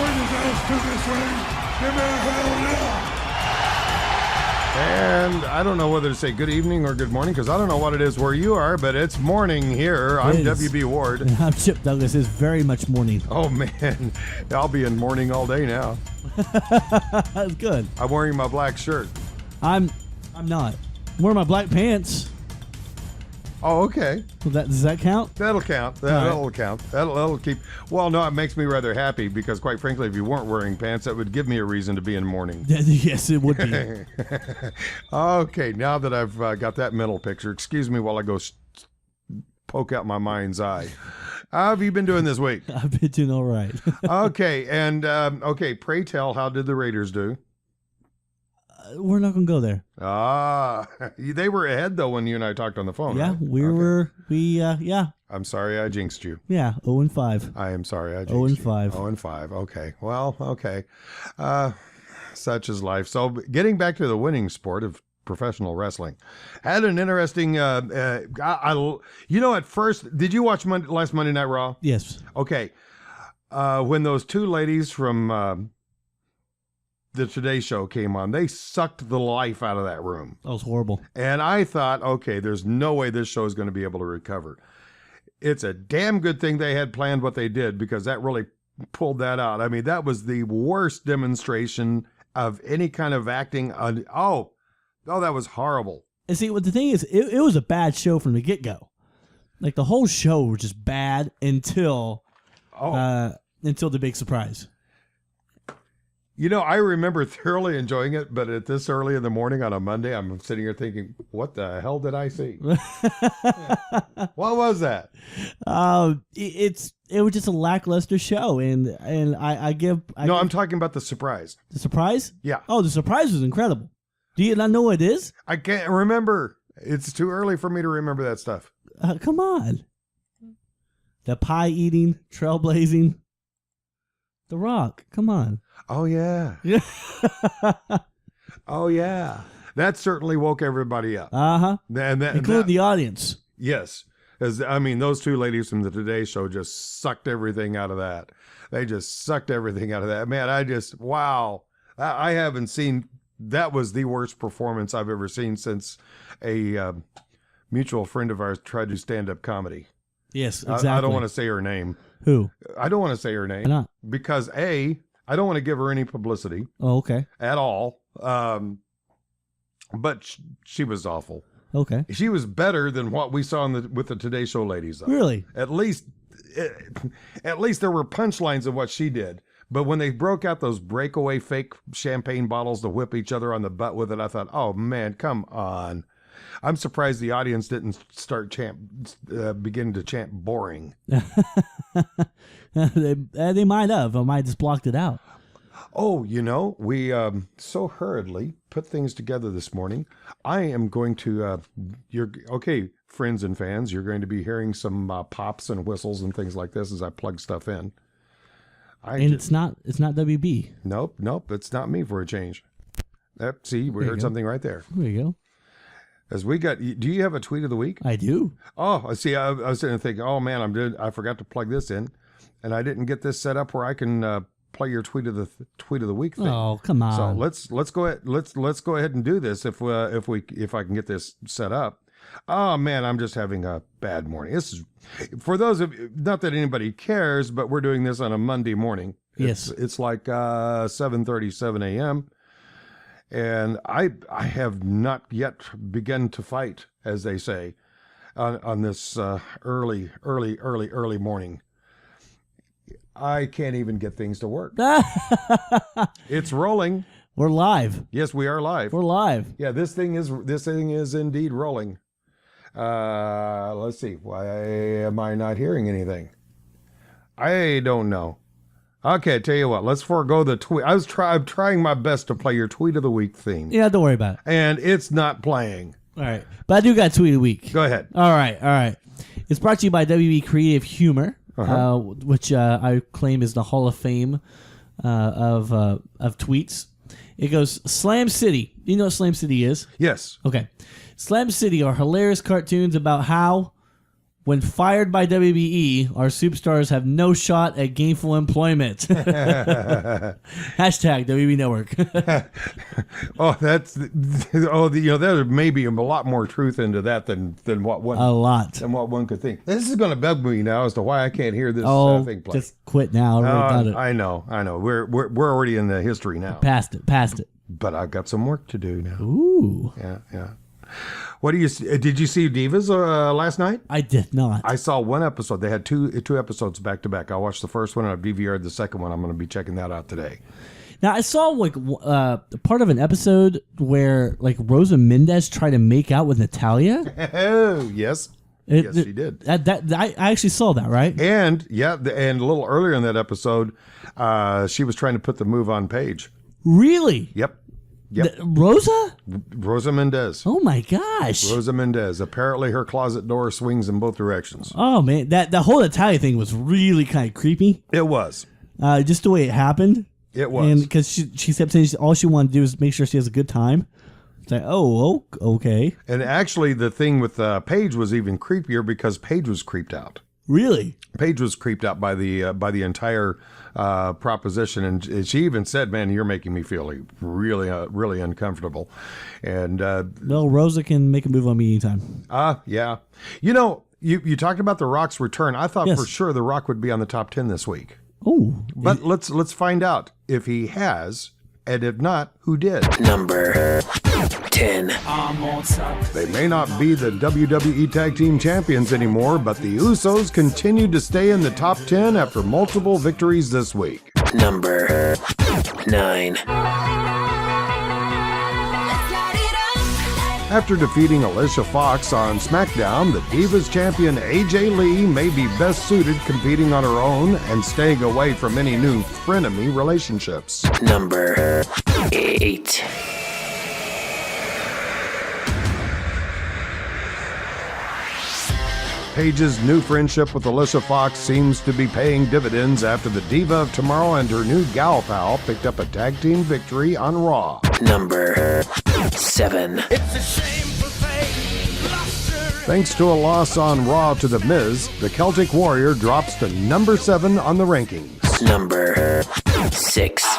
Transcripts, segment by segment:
bring his ass to this ring. Give me a hell yeah. And I don't know whether to say good evening or good morning because I don't know what it is where you are, but it's morning here. I'm WB Ward. And I'm Chip Douglas. It's very much morning. Oh, man. I'll be in morning all day now. That's good. I'm wearing my black shirt. I'm not. I'm wearing my black pants. Oh, okay. Does that count? That'll count. That'll count. That'll keep. Well, no, it makes me rather happy because, quite frankly, if you weren't wearing pants, that would give me a reason to be in mourning. Yes, it would be. Okay, now that I've got that mental picture, excuse me while I go poke out my mind's eye. How have you been doing this week? I've been doing all right. Okay, and pray tell, how did the Raiders do? We're not going to go there. They were ahead, though, when you and I talked on the phone. Yeah, right? Yeah. I'm sorry I jinxed you. Yeah, 0-5. I am sorry I jinxed you. 0-5. 0-5. Okay. Well, okay. Such is life. So getting back to the winning sport of professional wrestling, had an interesting, at first, did you watch last Monday Night Raw? Yes. Okay. When those two ladies from the Today Show came on, they sucked the life out of that room. That was horrible. And I thought, okay, there's no way this show is going to be able to recover. It's a damn good thing they had planned what they did because that really pulled that out. I mean, that was the worst demonstration of any kind of acting. That was horrible. And see, what the thing is, it was a bad show from the get-go. Like, the whole show was just bad until the big surprise. You know, I remember thoroughly enjoying it, but at this early in the morning on a Monday, I'm sitting here thinking, what the hell did I see? What was that? It was just a lackluster show, and I'm talking about the surprise. The surprise? Yeah. Oh, the surprise was incredible. Do you not know what it is? I can't remember. It's too early for me to remember that stuff. Come on. The pie eating, trailblazing, The Rock. Come on. Oh, yeah. Oh, yeah. That certainly woke everybody up. Uh-huh. Including the audience. Yes. Those two ladies from the Today Show just sucked everything out of that. They just sucked everything out of that. Man, wow. I haven't seen, that was the worst performance I've ever seen since a mutual friend of ours tried to stand-up comedy. Yes, exactly. I don't want to say her name. Who? I don't want to say her name. Why not? Because I don't want to give her any publicity. Oh, okay. At all. But she was awful. Okay. She was better than what we saw with the Today Show ladies, though. Really? At least there were punchlines of what she did. But when they broke out those breakaway fake champagne bottles to whip each other on the butt with it, I thought, oh, man, come on. I'm surprised the audience didn't begin to chant boring. They might have. I might just blocked it out. Oh, we so hurriedly put things together this morning. I am going to, friends and fans, you're going to be hearing some pops and whistles and things like this as I plug stuff in. It's not WB. Nope, it's not me for a change. See, we heard something right there. There you go. As we got, do you have a tweet of the week? I do. Oh, see, I was sitting there thinking, oh man, I forgot to plug this in, and I didn't get this set up where I can play your tweet of the week thing. Oh, come on. So let's go ahead and do this if I can get this set up. Oh man, I'm just having a bad morning. This is for those of you, not that anybody cares, but we're doing this on a Monday morning. Yes, it's like 7:37 a.m. And I have not yet begun to fight, as they say, on this early morning. I can't even get things to work. It's rolling. We're live. Yes, we are live. We're live. Yeah, this thing is indeed rolling. Let's see. Why am I not hearing anything? I don't know. Okay, tell you what. Let's forego the tweet. I'm trying my best to play your tweet of the week theme. Yeah, don't worry about it. And it's not playing. All right, but I do got tweet of the week. Go ahead. All right. It's brought to you by WB Creative Humor, which I claim is the Hall of Fame of tweets. It goes, Slam City. You know what Slam City is? Yes. Okay. Slam City are hilarious cartoons about how When fired by WBE, our superstars have no shot at gainful employment. Hashtag WBE Network. There may be a lot more truth into that than what one could think. This is going to bug me now as to why I can't hear this thing play. Just quit now. I know. We're already in the history now. Past it. But I've got some work to do now. Ooh. Yeah. What do you? Did you see Divas last night? I did not. I saw one episode. They had two episodes back to back. I watched the first one and I DVR'd the second one. I'm going to be checking that out today. Now I saw like part of an episode where like Rosa Mendez tried to make out with Natalia. Oh yes, yes she did. I actually saw that, right? And and a little earlier in that episode, she was trying to put the move on Paige. Really? Yep. Rosa Mendez. Oh my gosh. Rosa Mendez. Apparently her closet door swings in both directions. Oh man, that whole Natalia thing was really kind of creepy. It was. Just the way it happened. It was. And because she kept saying all she wanted to do is make sure she has a good time. It's like, oh, okay. And actually the thing with Paige was even creepier because Paige was creeped out. Really? Paige was creeped out by the entire proposition, and she even said, "Man, you're making me feel really, really uncomfortable." And well, Rosa can make a move on me anytime. Yeah. You talked about The Rock's return. I thought Yes. for sure The Rock would be on the top 10 this week. Oh, But let's find out if he has, and if not, who did. Number 10. They may not be the WWE Tag Team Champions anymore, but the Usos continue to stay in the top 10 after multiple victories this week. Number 9. After defeating Alicia Fox on SmackDown, the Divas champion AJ Lee may be best suited competing on her own and staying away from any new frenemy relationships. Number 8. Paige's new friendship with Alicia Fox seems to be paying dividends after the Diva of Tomorrow and her new gal pal picked up a tag team victory on Raw. Number 7. Thanks to a loss on Raw to The Miz, the Celtic Warrior drops to number 7 on the rankings. Number 6.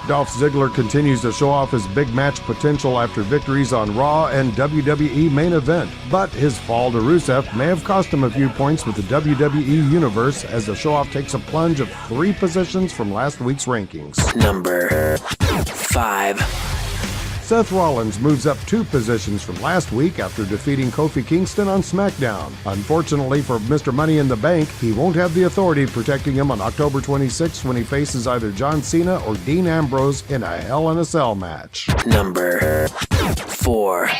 Dolph Ziggler continues to show off his big match potential after victories on Raw and WWE Main Event, but his fall to Rusev may have cost him a few points with the WWE Universe as the show-off takes a plunge of 3 positions from last week's rankings. Number 5. Seth Rollins moves up 2 positions from last week after defeating Kofi Kingston on SmackDown. Unfortunately for Mr. Money in the Bank, he won't have the authority protecting him on October 26th when he faces either John Cena or Dean Ambrose in a Hell in a Cell match. Number 4.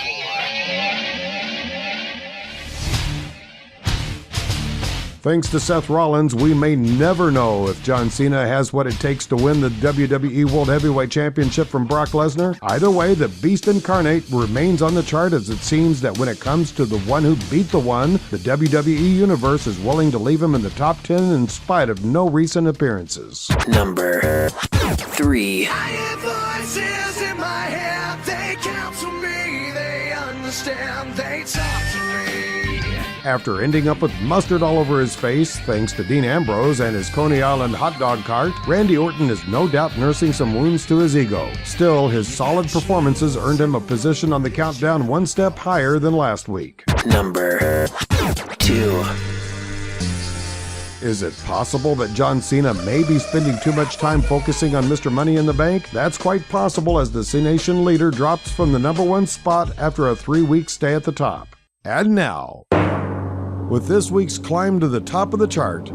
Thanks to Seth Rollins, we may never know if John Cena has what it takes to win the WWE World Heavyweight Championship from Brock Lesnar. Either way, the Beast Incarnate remains on the chart as it seems that when it comes to the one who beat the one, the WWE Universe is willing to leave him in the top 10 in spite of no recent appearances. Number 3. I hear voices in my head, they counsel me, they understand, they talk to me. After ending up with mustard all over his face, thanks to Dean Ambrose and his Coney Island hot dog cart, Randy Orton is no doubt nursing some wounds to his ego. Still, his solid performances earned him a position on the countdown 1 step higher than last week. Number 2. Is it possible that John Cena may be spending too much time focusing on Mr. Money in the Bank? That's quite possible as the C-Nation leader drops from the number 1 spot after a 3-week stay at the top. And now, with this week's climb to the top of the chart,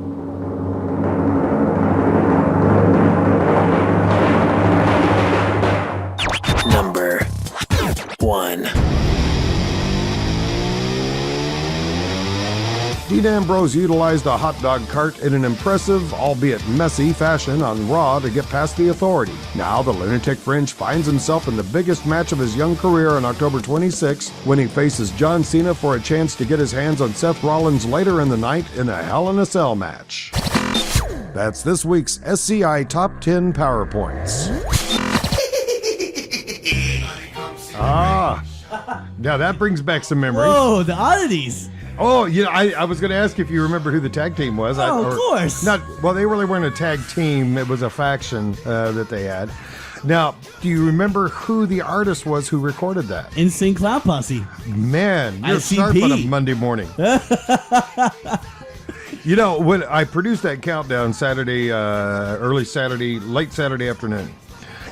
Number 1. Dean Ambrose utilized a hot dog cart in an impressive, albeit messy, fashion on Raw to get past the Authority. Now the Lunatic Fringe finds himself in the biggest match of his young career on October 26th when he faces John Cena for a chance to get his hands on Seth Rollins later in the night in a Hell in a Cell match. That's this week's SCI Top 10 PowerPoints. Now that brings back some memories. Whoa, the oddities. Oh, you know, I was going to ask if you remember who the tag team was. Oh, of course. Well, they really weren't a tag team. It was a faction that they had. Now, do you remember who the artist was who recorded that? Insane Clown Posse. Man, you're ICP. sharp on a Monday morning. You know, when I produced that countdown Saturday, early Saturday, late Saturday afternoon,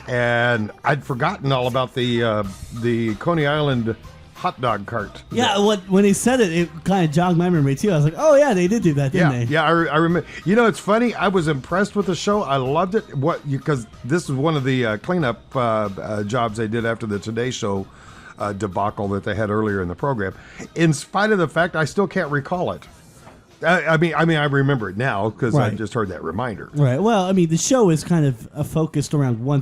and I'd forgotten all about the Coney Island hot dog cart. Yeah, when he said it, it kind of jogged my memory too. I was like, oh yeah, they did do that, didn't they? Yeah, I remember. You know, it's funny. I was impressed with the show. I loved it. Because this was one of the cleanup jobs they did after the Today Show debacle that they had earlier in the program. In spite of the fact, I still can't recall it. I mean, I remember it now because I Right. just heard that reminder. Right. Well, I mean, the show is kind of focused around one,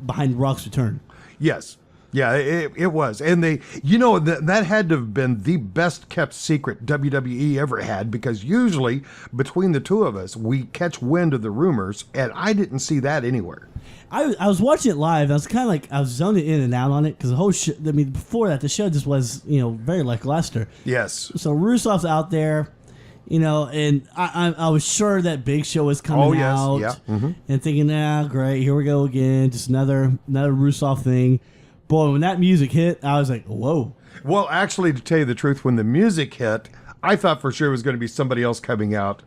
behind Rock's return. Yes. Yeah, it was. And that had to have been the best kept secret WWE ever had, because usually between the two of us, we catch wind of the rumors, and I didn't see that anywhere. I was watching it live. I was kind of like, I was zoning in and out on it because the whole show, I mean, before that, the show just was, very lackluster. Yes. So Rusev's out there, and I was sure that Big Show was coming out. Yeah. Mm-hmm. And thinking, great, here we go again. Just another Rusev thing. Boy, when that music hit, I was like, whoa. Well, actually, to tell you the truth, when the music hit, I thought for sure it was going to be somebody else coming out.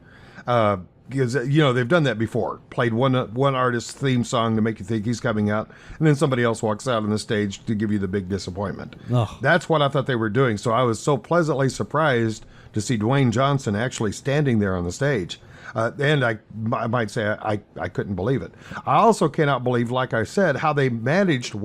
Because, they've done that before. Played one artist's theme song to make you think he's coming out, and then somebody else walks out on the stage to give you the big disappointment. Ugh. That's what I thought they were doing. So I was so pleasantly surprised to see Dwayne Johnson actually standing there on the stage. And I might say I couldn't believe it. I also cannot believe, like I said, how they managed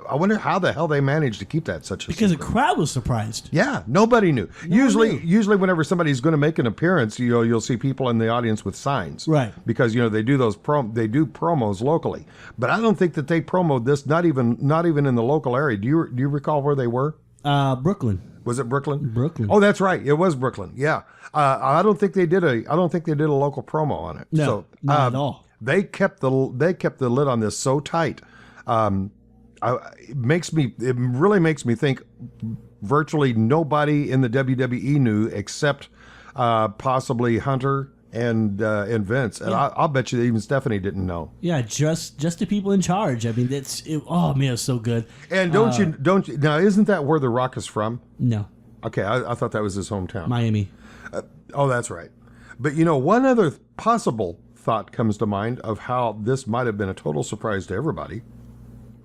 I wonder how the hell they managed to keep that such a Because secret. the crowd was surprised. Yeah, nobody knew. knew. Usually, whenever somebody's going to make an appearance, you'll see people in the audience with signs, Right. Because they do they do promos locally. But I don't think that they promoted this. Not even in the local area. Do you recall where they were? Brooklyn. Was it Brooklyn? Brooklyn. Oh, that's right. It was Brooklyn. Yeah. I don't think they did a local promo on it. No, so, not at all. They kept the lid on this so tight. It really makes me think virtually nobody in the WWE knew except possibly Hunter and Vince. And I'll bet you that even Stephanie didn't know. Yeah, just the people in charge. I mean, oh man, it's so good. And don't you now? Isn't that where The Rock is from? No, Okay, I thought that was his hometown. Miami. Oh, that's right. But one other possible thought comes to mind of how this might have been a total surprise to everybody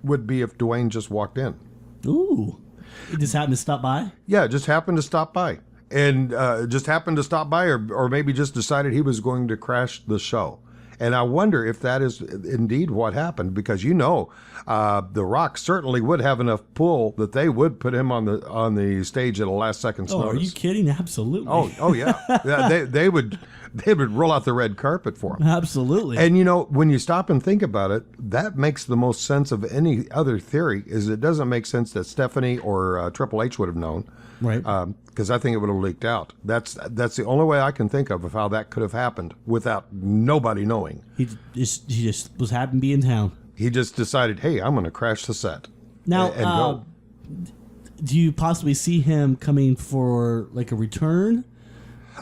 would be if Dwayne just walked in. Ooh, he just happened to stop by. Yeah, just happened to stop by. And or maybe just decided he was going to crash the show. And I wonder if that is indeed what happened, because The Rock certainly would have enough pull that they would put him on the stage at a last second's Oh, notice. are you kidding? Absolutely. Oh yeah. Yeah, they would roll out the red carpet for him. Absolutely. And when you stop and think about it, that makes the most sense of any other theory. Is it doesn't make sense that Stephanie or Triple H would have known, right. Because I think it would have leaked out. That's the only way I can think of how that could have happened without nobody knowing. He just was happy to be in town. He just decided, hey, I'm going to crash the set. Now, and go. do you possibly see him coming for like a return?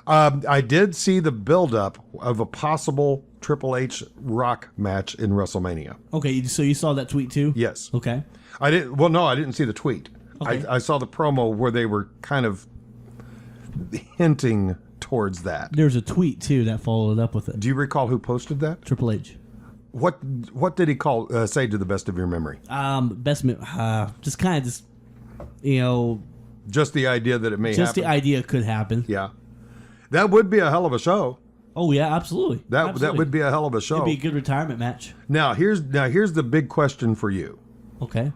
I did see the buildup of a possible Triple H Rock match in WrestleMania. Okay, so you saw that tweet too? Yes. Okay. I didn't. Well, no, I didn't see the tweet. Okay. I saw the promo where they were kind of hinting towards that. There's a tweet too that followed up with it. Do you recall who posted that? Triple H. What did he say to the best of your memory? Just kind of Just the idea that it may just happen. the idea could happen. Yeah, that would be a hell of a show. Oh yeah, absolutely. That would be a hell of a show. It'd be a good retirement match. Now here's the big question for you. Okay.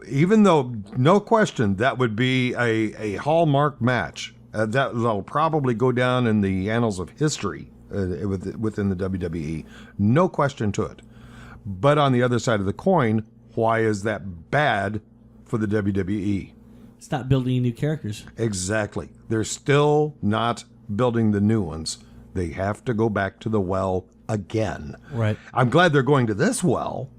Even though, no question, that would be a hallmark match. That'll probably go down in the annals of history within the WWE. No question to it. But on the other side of the coin, why is that bad for the WWE? It's not building any new characters. Exactly. They're still not building the new ones. They have to go back to the well again. Right. I'm glad they're going to this well.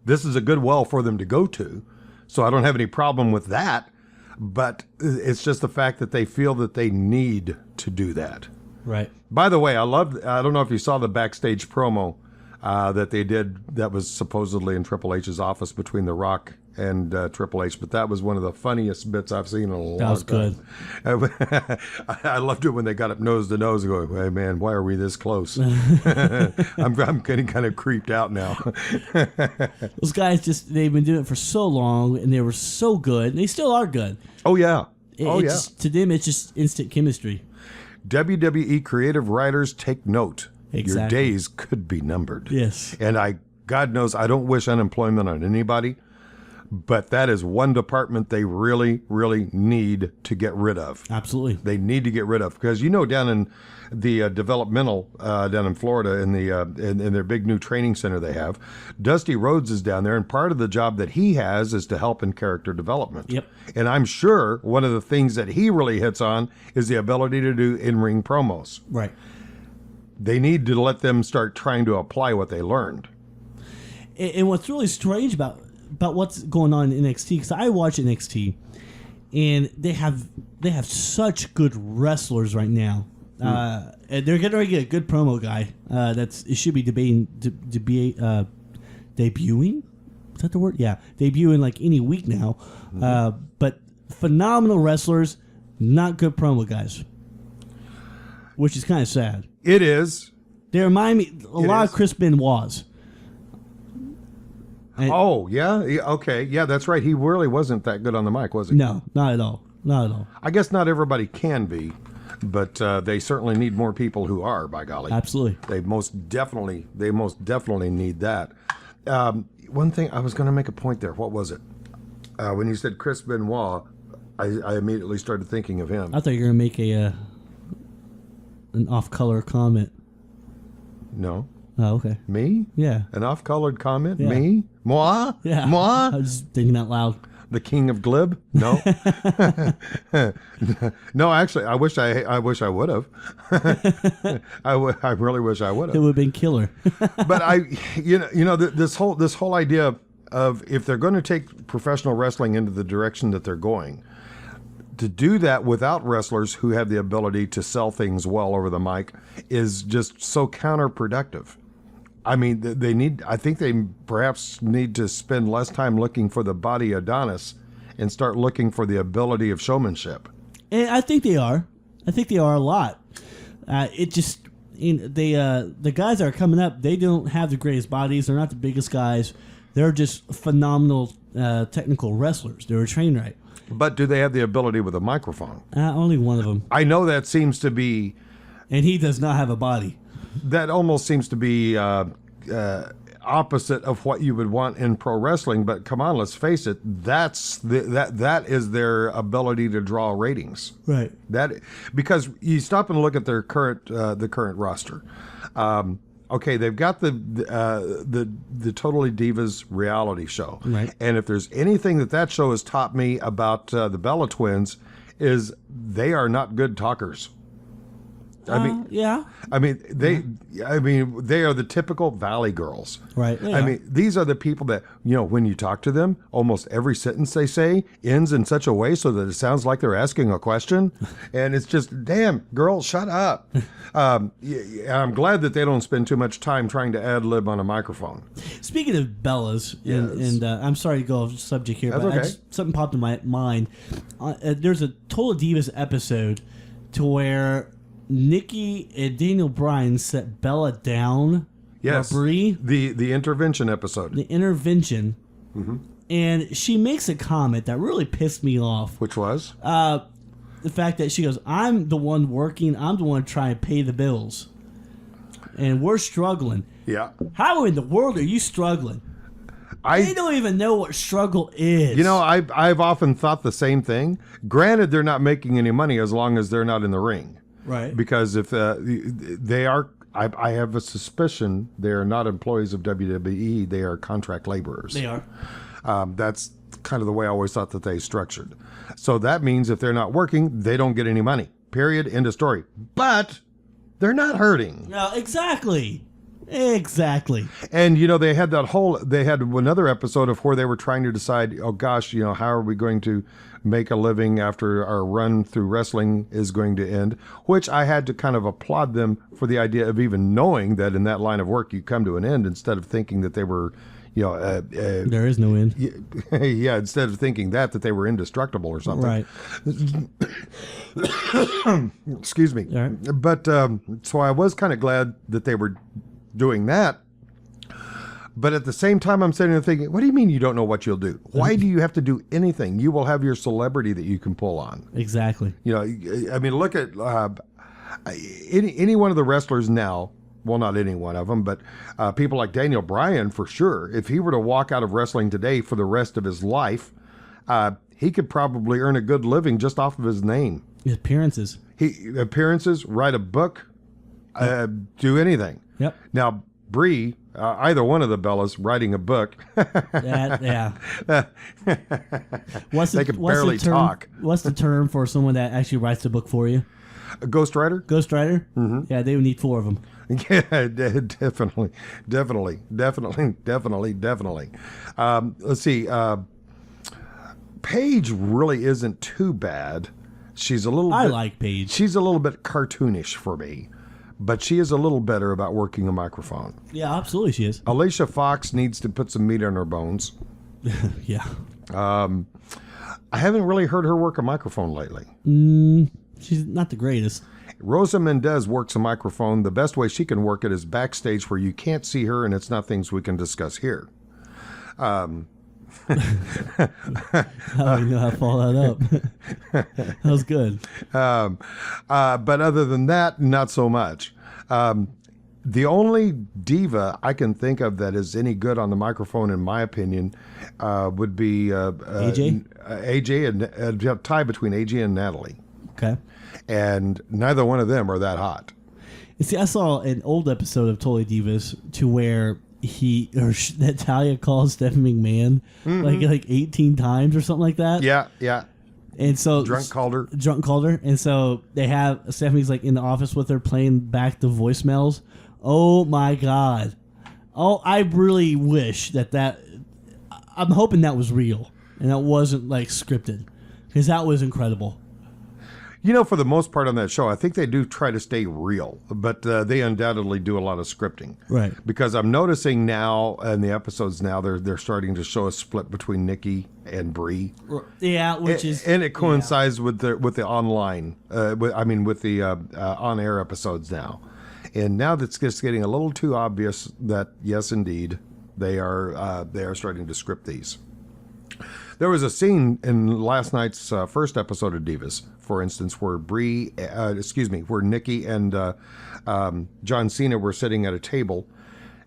This is a good well for them to go to. So I don't have any problem with that. but it's just the fact that they feel that they need to do that. Right. By the way, I don't know if you saw the backstage promo that they did that was supposedly in Triple H's office between The Rock and Triple H, but that was one of the funniest bits I've seen in a long time. That was good. I loved it when they got up nose to nose and going, hey, man, why are we this close? I'm getting kind of creeped out now. Those guys they've been doing it for so long, and they were so good, and they still are good. Oh, yeah. To them, it's just instant chemistry. WWE creative writers, take note. Exactly. Your days could be numbered. Yes. And God knows, I don't wish unemployment on anybody, but that is one department they really, really need to get rid of. Absolutely. They need to get rid of, because down in the developmental down in Florida in their big new training center they have, Dusty Rhodes is down there, and part of the job that he has is to help in character development. Yep. And I'm sure one of the things that he really hits on is the ability to do in-ring promos. Right. They need to let them start trying to apply what they learned. And what's really strange about what's going on in NXT, because I watch NXT, and they have such good wrestlers right now. And they're getting ready to get a good promo guy. It should be debuting. Is that the word? Yeah, debuting like any week now. But phenomenal wrestlers, not good promo guys, which is kind of sad. It is. They remind me a lot of Chris Benoit's. Oh, yeah? Okay. Yeah, that's right. He really wasn't that good on the mic, was he? No, not at all. Not at all. I guess not everybody can be, but they certainly need more people who are, by golly. Absolutely. They most definitely need that. One thing, I was going to make a point there. What was it? When you said Chris Benoit, I immediately started thinking of him. I thought you were going to make an off-color comment. No. Oh, okay. Me? Yeah. An off-colored comment? Yeah. Me? Moi? Yeah. Moi? I was just thinking out loud. The king of glib? No. No, actually, I wish I would have. I really wish I would have. It would have been killer. But this whole idea of, if they're going to take professional wrestling into the direction that they're going, to do that without wrestlers who have the ability to sell things well over the mic is just so counterproductive. I mean, I think they perhaps need to spend less time looking for the body Adonis and start looking for the ability of showmanship. And I think they are. I think they are a lot. The guys that are coming up, they don't have the greatest bodies. They're not the biggest guys. They're just phenomenal technical wrestlers. They were trained right. But do they have the ability with a microphone? Only one of them. I know that seems to be... And he does not have a body. That almost seems to be opposite of what you would want in pro wrestling. But come on, let's face it. That is their ability to draw ratings. Right. Because you stop and look at their current roster. Okay, they've got the Totally Divas reality show. Right. And if there's anything that show has taught me about the Bella Twins, is they are not good talkers. Yeah. They are the typical Valley girls. Right. These are the people that, when you talk to them, almost every sentence they say ends in such a way so that it sounds like they're asking a question. And it's just, damn, girl, shut up. I'm glad that they don't spend too much time trying to ad-lib on a microphone. Speaking of Bellas, yes. and I'm sorry to go off subject here, That's but okay. something popped in my mind. There's a Total Divas episode to where Nikki and Daniel Bryan set Bella down. Yes, Brie, the intervention episode. The intervention. Mm-hmm. And she makes a comment that really pissed me off. Which was? The fact that she goes, I'm the one working, I'm the one trying to pay the bills. And we're struggling. Yeah. How in the world are you struggling? They don't even know what struggle is. I've often thought the same thing. Granted, they're not making any money as long as they're not in the ring. Right. Because if they are, I have a suspicion they are not employees of WWE. They are contract laborers. They are. That's kind of the way I always thought that they structured. So that means if they're not working, they don't get any money. Period. End of story. But they're not hurting. No, exactly. Exactly. And they had another episode of where they were trying to decide, oh gosh, how are we going to make a living after our run through wrestling is going to end, which I had to kind of applaud them for the idea of even knowing that in that line of work you come to an end instead of thinking that they were, there is no end. Yeah, instead of thinking that they were indestructible or something. Right. Excuse me. All right. But so I was kind of glad that they were doing that. But at the same time, I'm sitting there thinking, what do you mean you don't know what you'll do? Why do you have to do anything? You will have your celebrity that you can pull on. Exactly. I mean, look at any one of the wrestlers now. Well, not any one of them, but people like Daniel Bryan, for sure. If he were to walk out of wrestling today for the rest of his life, he could probably earn a good living just off of his name. Appearances. Appearances, write a book, do anything. Yep. Now, Bree, either one of the Bellas writing a book. Yeah. They can barely talk. What's the term for someone that actually writes the book for you? A ghostwriter? Ghostwriter? Mm-hmm. Yeah, they would need 4 of them. Yeah, definitely. Let's see. Paige really isn't too bad. She's a little. I like Paige. She's a little bit cartoonish for me, but she is a little better about working a microphone. Yeah, absolutely, she is. Alicia Fox needs to put some meat on her bones. Yeah. I haven't really heard her work a microphone lately. She's not the greatest. Rosa Mendez works a microphone. The best way she can work it is backstage where you can't see her and it's not things we can discuss here. I don't even know how to follow that up. That was good. But other than that, not so much. The only diva I can think of that is any good on the microphone, in my opinion, would be AJ? AJ and a tie between AJ and Natalie. Okay. And neither one of them are that hot. You see, I saw an old episode of Totally Divas to where Natalia calls Stephanie McMahon like 18 times or something like that. Yeah. And so Drunk called her. And so they have Stephanie's like in the office with her playing back the voicemails. Oh my God. Oh, I really wish that I'm hoping that was real and that wasn't like scripted, because that was incredible. For the most part on that show, I think they do try to stay real, but they undoubtedly do a lot of scripting. Right. Because I'm noticing now in the episodes now, they're starting to show a split between Nikki and Bree. Yeah, and it coincides with the online, with the on-air episodes now. And now that's just getting a little too obvious that, yes, indeed, they are starting to script these. There was a scene in last night's first episode of Divas, for instance, where where Nikki and John Cena were sitting at a table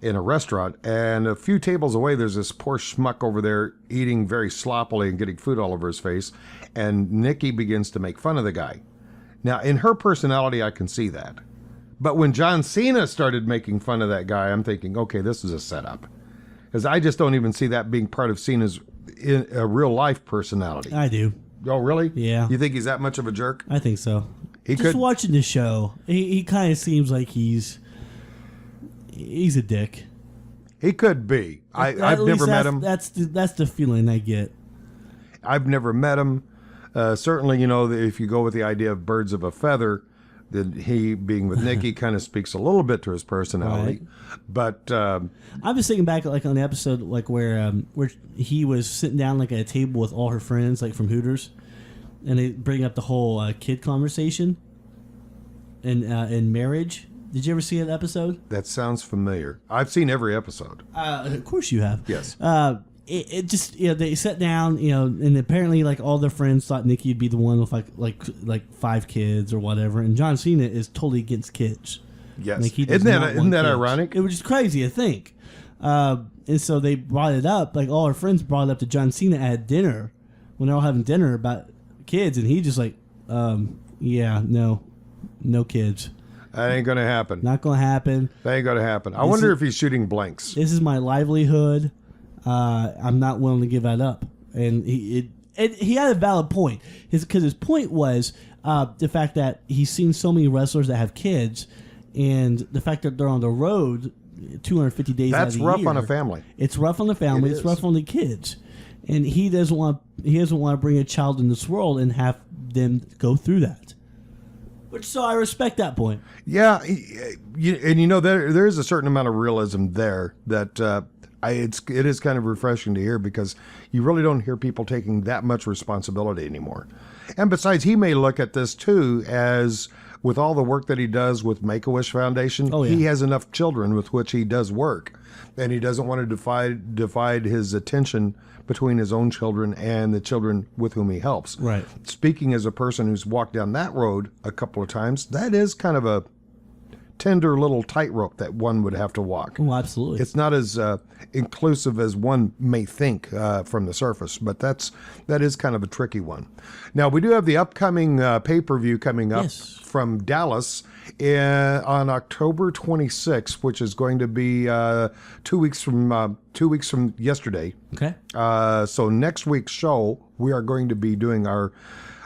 in a restaurant, and a few tables away, there's this poor schmuck over there eating very sloppily and getting food all over his face, and Nikki begins to make fun of the guy. Now, in her personality, I can see that. But when John Cena started making fun of that guy, I'm thinking, okay, this is a setup. Because I just don't even see that being part of Cena's real life personality. I do. Oh, really? Yeah. You think he's that much of a jerk? I think so. He Just could. watching the show, he kind of seems like he's a dick. He could be. I've never met him. That's the feeling I get. I've never met him. Certainly, if you go with the idea of birds of a feather, that he being with Nikki kind of speaks a little bit to his personality. Right. But I'm just thinking back like on the episode like where he was sitting down like at a table with all her friends like from Hooters, and they bring up the whole kid conversation and marriage. Did you ever see that episode? that sounds familiar. I've seen every episode. Of course you have. Yes. It just they sat down and apparently like all their friends thought Nikki would be the one with like 5 kids or whatever, and John Cena is totally against kids. Yes. Like, he does Isn't not want that kids. ironic? It was just crazy to think. And so they brought it up, like all our friends brought it up to John Cena at dinner when they're all having dinner about kids, and he just like, yeah, no kids. That ain't going to happen. Not going to happen. That ain't going to happen. I wonder if he's shooting blanks. This is my livelihood. I'm not willing to give that up. And he had a valid point. Because his point was the fact that he's seen so many wrestlers that have kids, and the fact that they're on the road 250 days out of That's the rough year. on a family. It's rough on the family. It's rough on the kids, and he doesn't want to bring a child in this world and have them go through that. So I respect that point. Yeah, there is a certain amount of realism there that it is kind of refreshing to hear, because you really don't hear people taking that much responsibility anymore. And besides, he may look at this too as, with all the work that he does with Make-A-Wish Foundation, he has enough children with which he does work, and he doesn't want to divide his attention between his own children and the children with whom he helps. Right. Speaking as a person who's walked down that road a couple of times, that is kind of a tender little tightrope that one would have to walk. Oh, absolutely. It's not as inclusive as one may think from the surface, but that is kind of a tricky one. Now, we do have the upcoming pay-per-view coming up from Dallas on October 26th, which is going to be 2 weeks from yesterday. Okay. So next week's show, we are going to be doing our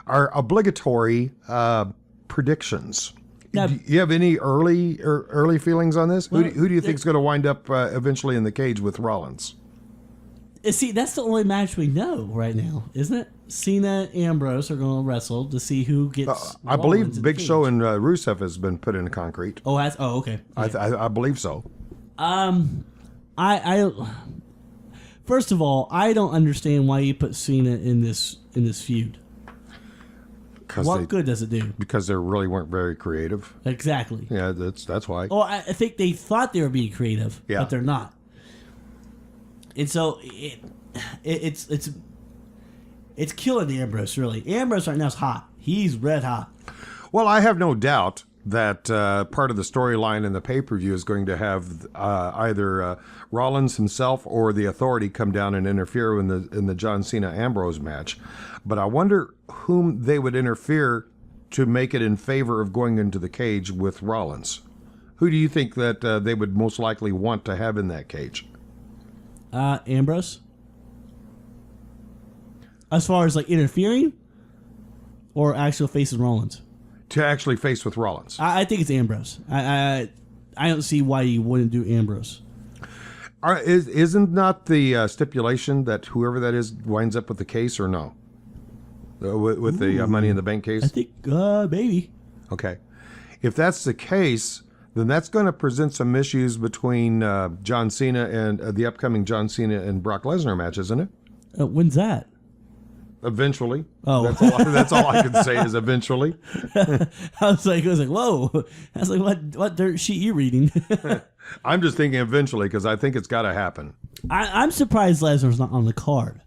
obligatory predictions. Now, do you have any early feelings on this? Well, who do you think is going to wind up eventually in the cage with Rollins? See, that's the only match we know right now, isn't it? Cena and Ambrose are going to wrestle to see who gets. I believe Big Show and Rusev has been put in concrete. Oh, okay. Yeah. I believe so. I first of all, I don't understand why you put Cena in this feud. What good does it do? Because they really weren't very creative. Exactly. Yeah, that's why. Oh, I think they thought they were being creative, but they're not. And so it's killing Ambrose, really. Ambrose right now is hot. He's red hot. Well, I have no doubt that part of the storyline in the pay-per-view is going to have either Rollins himself or the Authority come down and interfere in the John Cena Ambrose match. But I wonder whom they would interfere to make it in favor of going into the cage with Rollins. Who do you think that they would most likely want to have in that cage? Ambrose. As far as like interfering, or actual facing Rollins. To actually face with Rollins. I think it's Ambrose. I don't see why you wouldn't do Ambrose. Isn't not the stipulation that whoever that is winds up with the case, or no? With the Money in the Bank case? I think maybe. Okay. If that's the case, then that's going to present some issues between John Cena and the upcoming John Cena and Brock Lesnar match, isn't it? When's that? Eventually. Oh. That's all I can say is eventually. I was like, whoa. I was like, what dirt sheet you reading? I'm just thinking eventually, because I think it's got to happen. I'm surprised Lesnar's not on the card.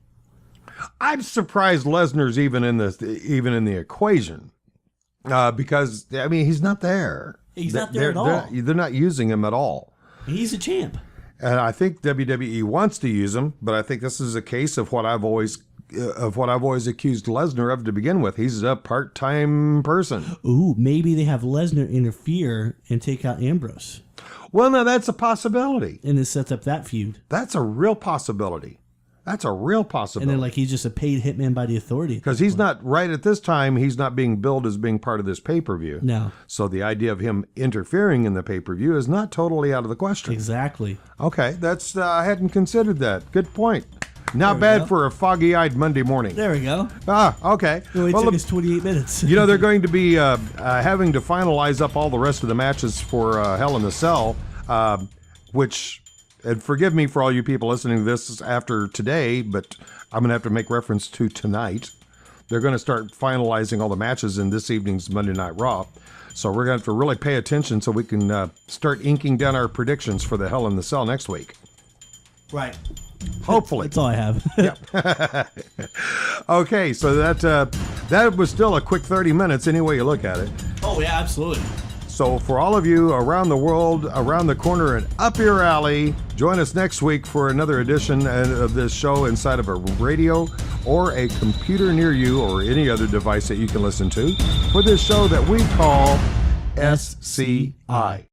I'm surprised Lesnar's even in the equation, because I mean he's not there. He's not there at all. They're not using him at all. He's a champ, and I think WWE wants to use him, but I think this is a case of what I've always accused Lesnar of to begin with. He's a part-time person. Ooh, maybe they have Lesnar interfere and take out Ambrose. Well, now that's a possibility, and it sets up that feud. That's a real possibility. That's a real possibility. And then, like, he's just a paid hitman by the Authority. Because he's not, right at this time, he's not being billed as being part of this pay-per-view. No. So the idea of him interfering in the pay-per-view is not totally out of the question. Exactly. Okay, that's I hadn't considered that. Good point. Not bad for a foggy-eyed Monday morning. There we go. Okay. It only took us 28 minutes. They're going to be having to finalize up all the rest of the matches for Hell in the Cell, which... And forgive me for all you people listening to this after today, but I'm going to have to make reference to tonight. They're going to start finalizing all the matches in this evening's Monday Night Raw. So we're going to have to really pay attention so we can start inking down our predictions for the Hell in the Cell next week. Right. Hopefully. That's all I have. Yeah. Okay, so that was still a quick 30 minutes any way you look at it. Oh, yeah, absolutely. So for all of you around the world, around the corner, and up your alley, join us next week for another edition of this show inside of a radio or a computer near you or any other device that you can listen to for this show that we call SCI.